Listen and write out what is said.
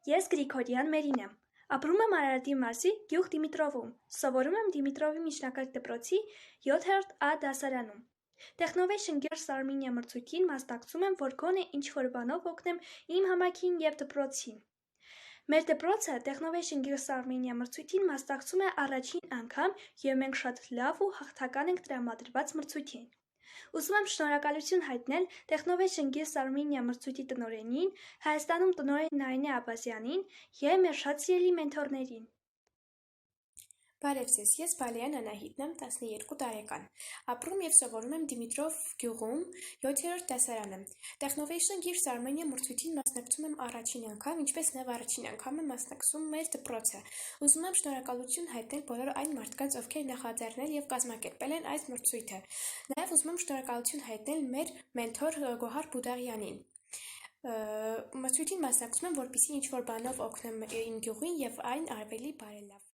Ես Գրիգորյան Մերին եմ, ապրում եմ Արարատի մարզի գյուղ Դիմիտրովում, սովորում եմ Դիմիտրովի միջնակարգ դպրոցի 7-րդ A դասարանում։ Technovation Girls Armenia մրցույթին մասնակցում եմ, որ գոնե ինչ-որ բանով օգնեմ իմ համայնքին և դպրոցին։ Մեր դպրոցը Technovation Girls Armenia մրցույթին մասնակցում է առաջին անգամ և մենք շատ լավ ու հաղթական ենք տրամադրված մրցույթին։ Ուզում եմ շնորհակալություն հայտնել Technovation Girls Armenia մրցույթի տնօրենին, Հայաստանում տնօրեն Նարինե Աբազյանին և մեր շատ սիրելի մենթորներին։ Բարև ձեզ, ես Բալեյան Անահիտն եմ, 12 տարեկան, ապրում և սովորում եմ Դիմիտրով գյուղում 7-րդ դասարանում։ Technovation Girls Armenia մրցույթին մասնակցում եմ առաջին անգամ, ինչպես նաև առաջին անգամ եմ մասնակցում մեր դպրոցը։ Ուզում եմ շնորհակալություն հայտնել բոլոր այն մարդկանց, ովքեր նախաձեռնել և կազմակերպել են այս մրցույթը։ Նաև ուզում եմ շնորհակալություն հայտնել մեր մենթոր Գոհար Բուդաղյանին։ Մրցույթին մասնակցում եմ, որպեսզի ինչ-որ բանով օգնեմ իմ գյուղին և այն ավելի բարելավ։